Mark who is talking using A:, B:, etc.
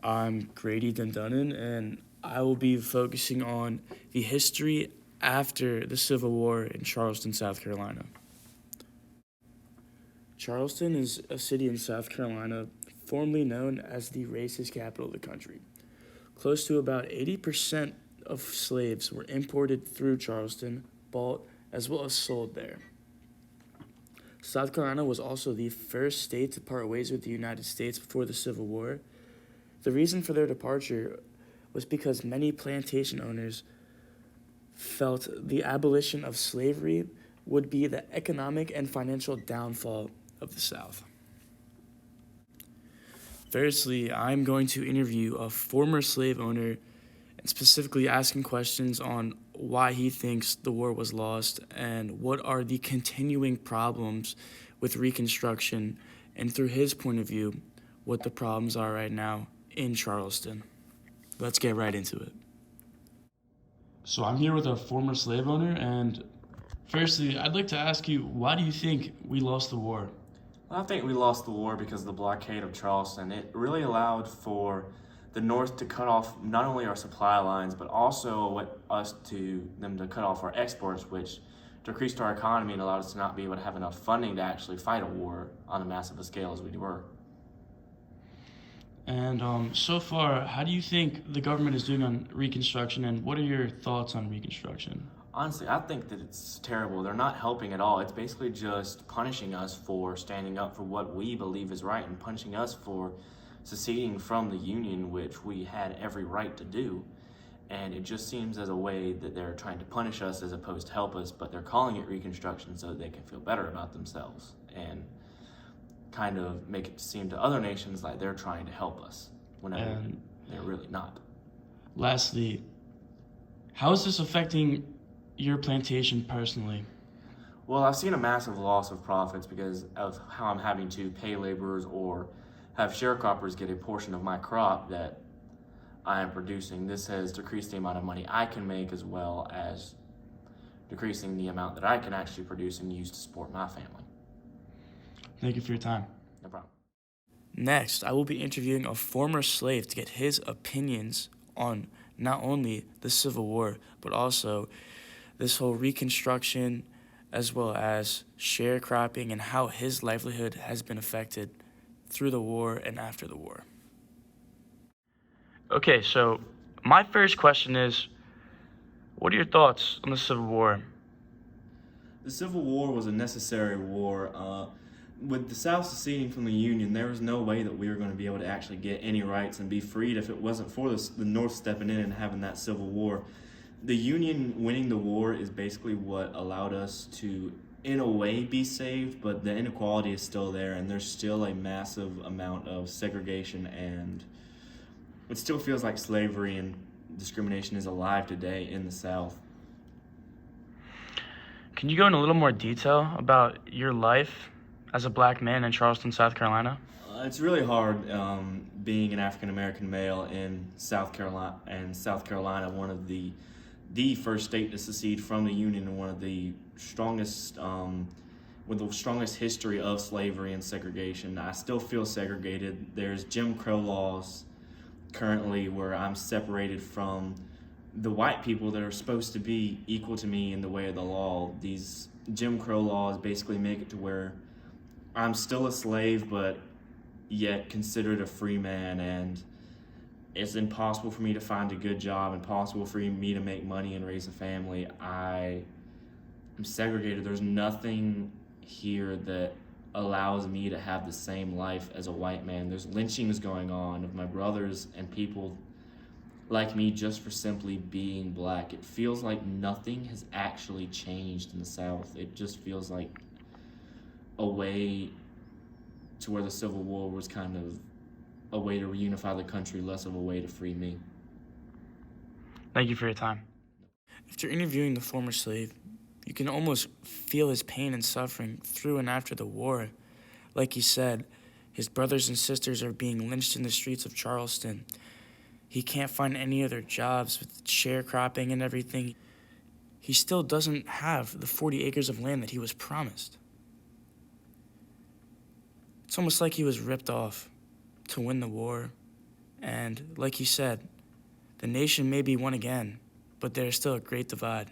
A: I'm Grady Dundunnen, and I will be focusing on the history after the Civil War in Charleston, South Carolina. Charleston is a city in South Carolina formerly known as the racist capital of the country. Close to about 80% of slaves were imported through Charleston, bought, as well as sold there. South Carolina was also the first state to part ways with the United States before the Civil War. The reason for their departure was because many plantation owners felt the abolition of slavery would be the economic and financial downfall of the South. Firstly, I'm going to interview a former slave owner and specifically ask him questions on why he thinks the war was lost and what are the continuing problems with Reconstruction, and through his point of view, what the problems are right now in Charleston. Let's get right into it. So I'm here with a former slave owner, and firstly, I'd like to ask you, why do you think we lost the war?
B: I think we lost the war because of the blockade of Charleston. It really allowed for the North to cut off not only our supply lines, but also them to cut off our exports, which decreased our economy and allowed us to not be able to have enough funding to actually fight a war on a massive scale as we were.
A: And so far, how do you think the government is doing on Reconstruction, and what are your thoughts on Reconstruction?
B: Honestly, I think that it's terrible. They're not helping at all. It's basically just punishing us for standing up for what we believe is right and punishing us for seceding from the Union, which we had every right to do. And it just seems as a way that they're trying to punish us as opposed to help us, but they're calling it Reconstruction so that they can feel better about themselves and kind of make it seem to other nations like they're trying to help us whenever they're really not.
A: Lastly, how is this affecting your plantation personally?
B: Well, I've seen a massive loss of profits because of how I'm having to pay laborers or have sharecroppers get a portion of my crop that I am producing. This has decreased the amount of money I can make as well as decreasing the amount that I can actually produce and use to support my family.
A: Thank you for your time.
B: No problem.
A: Next, I will be interviewing a former slave to get his opinions on not only the Civil War, but also this whole Reconstruction, as well as sharecropping and how his livelihood has been affected through the war and after the war. Okay, so my first question is, what are your thoughts on the Civil War?
B: The Civil War was a necessary war. With the South seceding from the Union, there was no way that we were going to be able to actually get any rights and be freed if it wasn't for the North stepping in and having that Civil War. The Union winning the war is basically what allowed us to, in a way, be saved, but the inequality is still there, and there's still a massive amount of segregation, and it still feels like slavery and discrimination is alive today in the South.
A: Can you go in a little more detail about your life as a black man in Charleston, South Carolina?
B: It's really hard being an African American male in South Carolina, one of the first state to secede from the Union and one of the strongest, with the strongest history of slavery and segregation. I still feel segregated. There's Jim Crow laws currently where I'm separated from the white people that are supposed to be equal to me in the way of the law. These Jim Crow laws basically make it to where I'm still a slave, but yet considered a free man, and it's impossible for me to find a good job, impossible for me to make money and raise a family. I am segregated. There's nothing here that allows me to have the same life as a white man. There's lynchings going on of my brothers and people like me just for simply being black. It feels like nothing has actually changed in the South. It just feels like a way to where the Civil War was kind of a way to reunify the country, less of a way to free me.
A: Thank you for your time. After interviewing the former slave, you can almost feel his pain and suffering through and after the war. Like he said, his brothers and sisters are being lynched in the streets of Charleston. He can't find any other jobs with sharecropping and everything. He still doesn't have the 40 acres of land that he was promised. It's almost like he was ripped off to win the war And like you said, the nation may be one again, but there is still a great divide.